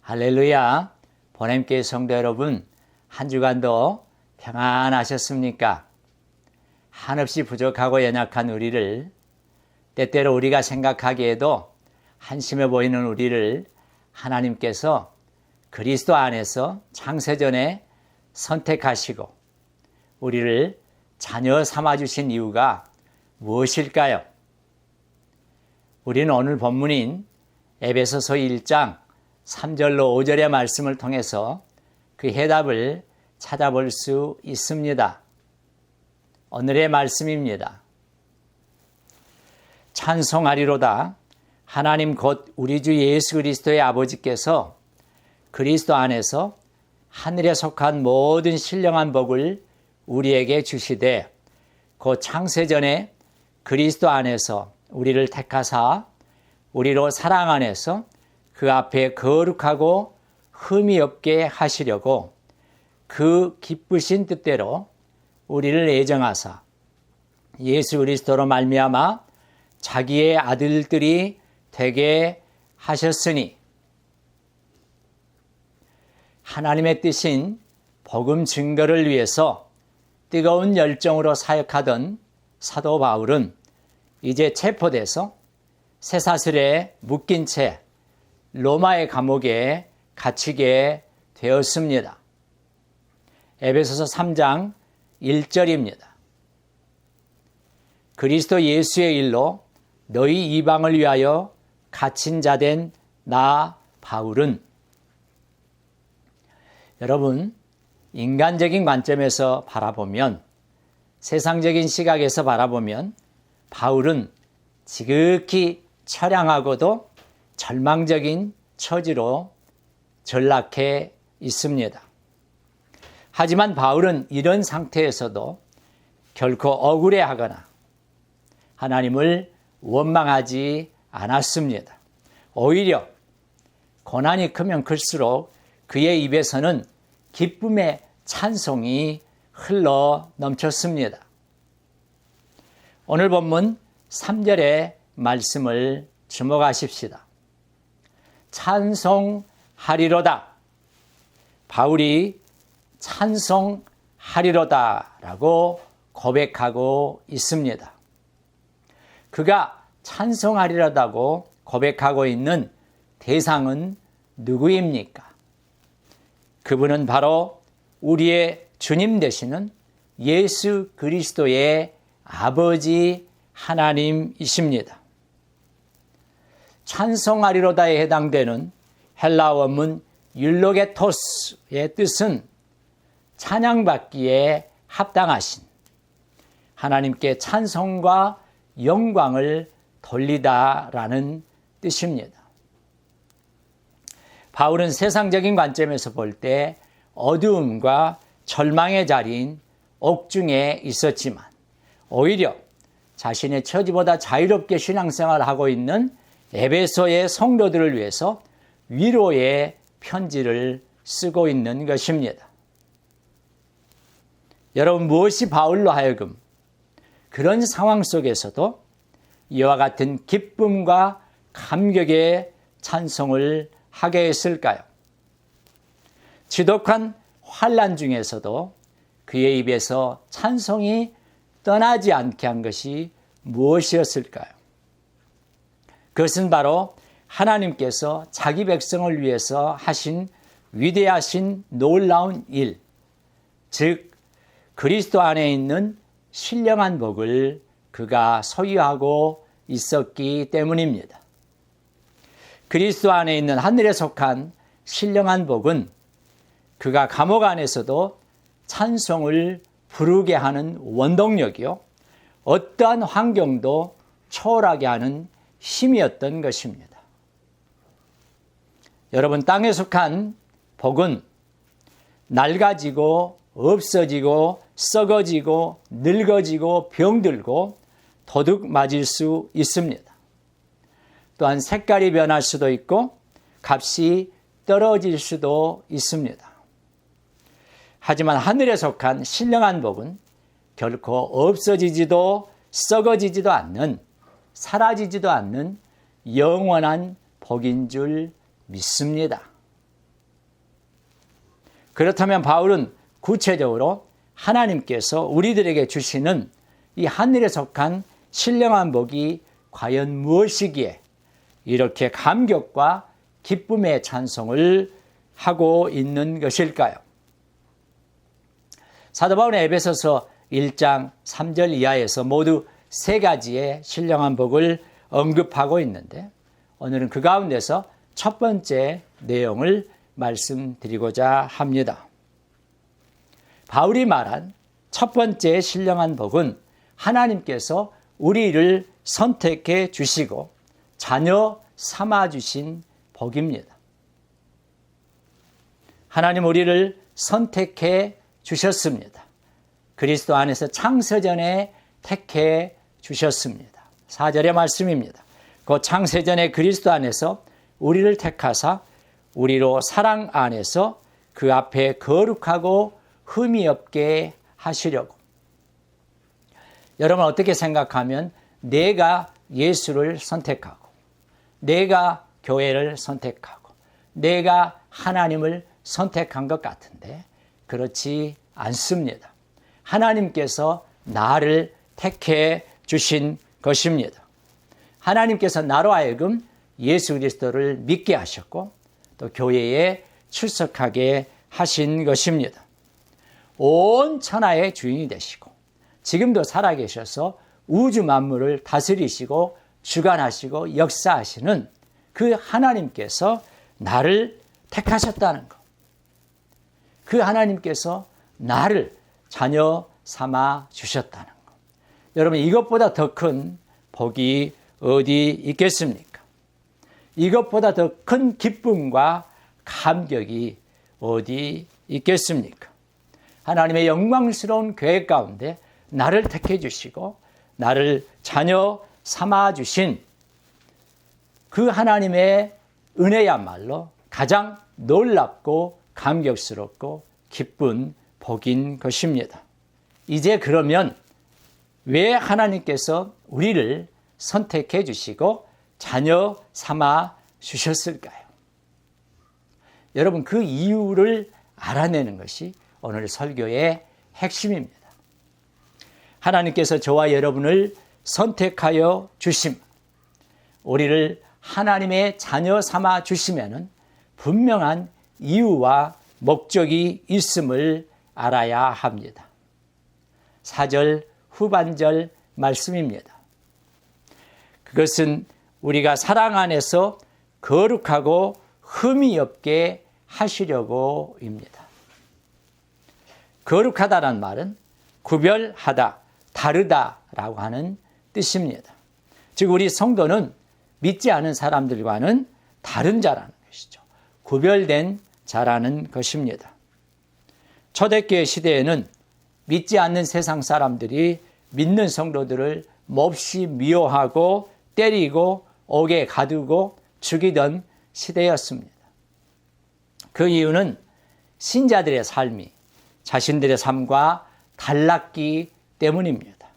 할렐루야. 보냄교회 성도 여러분, 한 주간도 평안하셨습니까? 한없이 부족하고 연약한 우리를, 때때로 우리가 생각하기에도 한심해 보이는 우리를 하나님께서 그리스도 안에서 창세전에 선택하시고 우리를 자녀 삼아주신 이유가 무엇일까요? 우리는 오늘 본문인 에베소서 1장 3절로 5절의 말씀을 통해서 그 해답을 찾아볼 수 있습니다. 오늘의 말씀입니다. 찬송하리로다. 하나님 곧 우리 주 예수 그리스도의 아버지께서 그리스도 안에서 하늘에 속한 모든 신령한 복을 우리에게 주시되 곧 창세전에 그리스도 안에서 우리를 택하사 우리로 사랑 안에서 그 앞에 거룩하고 흠이 없게 하시려고 그 기쁘신 뜻대로 우리를 애정하사 예수 그리스도로 말미암아 자기의 아들들이 되게 하셨으니, 하나님의 뜻인 복음 증거를 위해서 뜨거운 열정으로 사역하던 사도 바울은 이제 체포돼서 쇠사슬에 묶인 채 로마의 감옥에 갇히게 되었습니다. 에베소서 3장 1절입니다. 그리스도 예수의 일로 너희 이방을 위하여 갇힌 자 된 나 바울은, 여러분, 인간적인 관점에서 바라보면, 세상적인 시각에서 바라보면 바울은 지극히 처량하고도 절망적인 처지로 전락해 있습니다. 하지만 바울은 이런 상태에서도 결코 억울해하거나 하나님을 원망하지 않았습니다. 오히려 고난이 크면 클수록 그의 입에서는 기쁨의 찬송이 흘러 넘쳤습니다. 오늘 본문 3절의 말씀을 주목하십시다. 찬송하리로다. 바울이 찬송하리로다라고 고백하고 있습니다. 그가 찬송하리로다고 고백하고 있는 대상은 누구입니까? 그분은 바로 우리의 주님 되시는 예수 그리스도의 아버지 하나님이십니다. 찬송하리로다에 해당되는 헬라 원문 율로게토스의 뜻은 찬양받기에 합당하신, 하나님께 찬송과 영광을 돌리다라는 뜻입니다. 바울은 세상적인 관점에서 볼 때 어두움과 절망의 자리인 옥중에 있었지만 오히려 자신의 처지보다 자유롭게 신앙생활을 하고 있는 에베소의 성도들을 위해서 위로의 편지를 쓰고 있는 것입니다. 여러분, 무엇이 바울로 하여금 그런 상황 속에서도 이와 같은 기쁨과 감격의 찬송을 하게 했을까요? 지독한 환난 중에서도 그의 입에서 찬송이 떠나지 않게 한 것이 무엇이었을까요? 그것은 바로 하나님께서 자기 백성을 위해서 하신 위대하신 놀라운 일, 즉 그리스도 안에 있는 신령한 복을 그가 소유하고 있었기 때문입니다. 그리스도 안에 있는 하늘에 속한 신령한 복은 그가 감옥 안에서도 찬송을 부르게 하는 원동력이요, 어떠한 환경도 초월하게 하는 힘이었던 것입니다. 여러분, 땅에 속한 복은 낡아지고 없어지고 썩어지고 늙어지고 병들고 도둑 맞을 수 있습니다. 또한 색깔이 변할 수도 있고 값이 떨어질 수도 있습니다. 하지만 하늘에 속한 신령한 복은 결코 없어지지도 썩어지지도 않는, 사라지지도 않는 영원한 복인 줄 믿습니다. 그렇다면 바울은 구체적으로 하나님께서 우리들에게 주시는 이 하늘에 속한 신령한 복이 과연 무엇이기에 이렇게 감격과 기쁨의 찬송을 하고 있는 것일까요? 사도 바울은 에베소서 1장 3절 이하에서 모두 3가지의 신령한 복을 언급하고 있는데 오늘은 그 가운데서 첫 번째 내용을 말씀드리고자 합니다. 바울이 말한 첫 번째 신령한 복은 하나님께서 우리를 선택해 주시고 자녀 삼아 주신 복입니다. 하나님 우리를 선택해 주셨습니다. 그리스도 안에서 창세전에 택해 주셨습니다. 4절의 말씀입니다. 그 창세전에 그리스도 안에서 우리를 택하사 우리로 사랑 안에서 그 앞에 거룩하고 흠이 없게 하시려고. 여러분 어떻게 생각하면 내가 예수를 선택하고 내가 교회를 선택하고 내가 하나님을 선택한 것 같은데 그렇지 않습니다. 하나님께서 나를 택해 주신 것입니다. 하나님께서 나로 하여금 예수 그리스도를 믿게 하셨고 또 교회에 출석하게 하신 것입니다. 온 천하의 주인이 되시고 지금도 살아계셔서 우주 만물을 다스리시고 주관하시고 역사하시는 그 하나님께서 나를 택하셨다는 것. 그 하나님께서 나를 자녀 삼아 주셨다는 것. 여러분 이것보다 더 큰 복이 어디 있겠습니까? 이것보다 더 큰 기쁨과 감격이 어디 있겠습니까? 하나님의 영광스러운 계획 가운데 나를 택해 주시고 나를 자녀 삼아 주신 그 하나님의 은혜야말로 가장 놀랍고 감격스럽고 기쁜 복인 것입니다. 이제 그러면 왜 하나님께서 우리를 선택해 주시고 자녀 삼아 주셨을까요? 여러분 그 이유를 알아내는 것이 오늘 설교의 핵심입니다. 하나님께서 저와 여러분을 선택하여 주심, 우리를 하나님의 자녀 삼아 주시면은 분명한 이유와 목적이 있음을 알아야 합니다. 4절 후반절 말씀입니다. 그것은 우리가 사랑 안에서 거룩하고 흠이 없게 하시려고입니다. 거룩하다란 말은 구별하다, 다르다라고 하는 뜻입니다. 즉 우리 성도는 믿지 않은 사람들과는 다른 자라는 것이죠. 구별된 자라는 것입니다. 초대교회 시대에는 믿지 않는 세상 사람들이 믿는 성도들을 몹시 미워하고 때리고 옥에 가두고 죽이던 시대였습니다. 그 이유는 신자들의 삶이 자신들의 삶과 달랐기 때문입니다.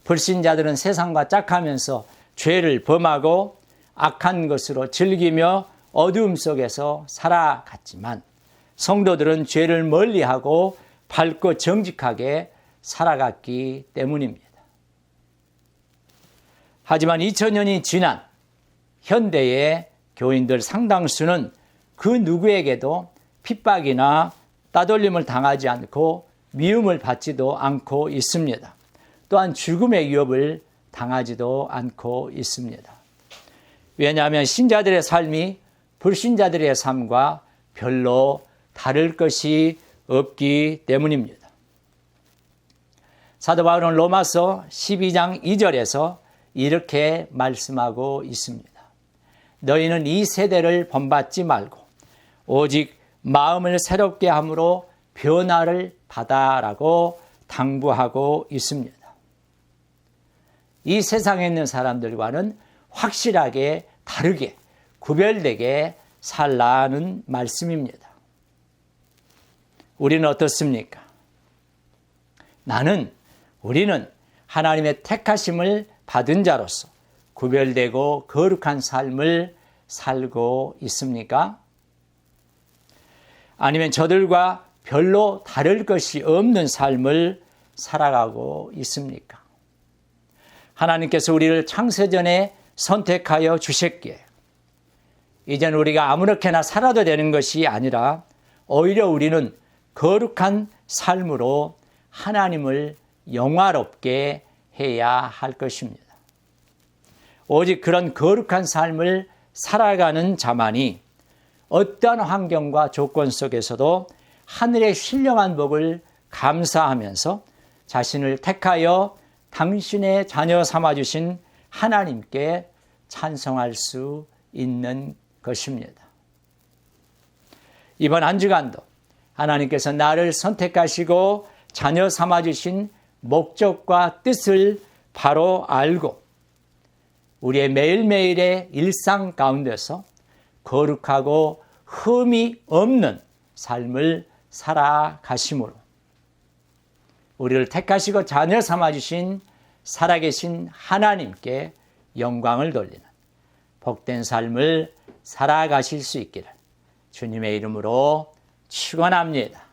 불신자들은 세상과 짝하면서 죄를 범하고 악한 것으로 즐기며 어두움 속에서 살아갔지만 성도들은 죄를 멀리하고 밝고 정직하게 살아갔기 때문입니다. 하지만 2000년이 지난 현대의 교인들 상당수는 그 누구에게도 핍박이나 따돌림을 당하지 않고 미움을 받지도 않고 있습니다. 또한 죽음의 위협을 당하지도 않고 있습니다. 왜냐하면 신자들의 삶이 불신자들의 삶과 별로 다를 것이 없기 때문입니다. 사도 바울은 로마서 12장 2절에서 이렇게 말씀하고 있습니다. 너희는 이 세대를 본받지 말고 오직 마음을 새롭게 함으로 변화를 받아라고 당부하고 있습니다. 이 세상에 있는 사람들과는 확실하게 다르게 구별되게 살라는 말씀입니다. 우리는 어떻습니까? 우리는 하나님의 택하심을 받은 자로서 구별되고 거룩한 삶을 살고 있습니까? 아니면 저들과 별로 다를 것이 없는 삶을 살아가고 있습니까? 하나님께서 우리를 창세전에 선택하여 주셨기에 이젠 우리가 아무렇게나 살아도 되는 것이 아니라 오히려 우리는 거룩한 삶으로 하나님을 영화롭게 해야 할 것입니다. 오직 그런 거룩한 삶을 살아가는 자만이 어떠한 환경과 조건 속에서도 하늘의 신령한 복을 감사하면서 자신을 택하여 당신의 자녀 삼아주신 하나님께 찬송할 수 있는 것입니다. 이번 한 주간도 하나님께서 나를 선택하시고 자녀 삼아주신 목적과 뜻을 바로 알고 우리의 매일매일의 일상 가운데서 거룩하고 흠이 없는 삶을 살아가심으로 우리를 택하시고 자녀 삼아주신 살아계신 하나님께 영광을 돌리는 복된 삶을 살아가실 수 있기를 주님의 이름으로 축원합니다.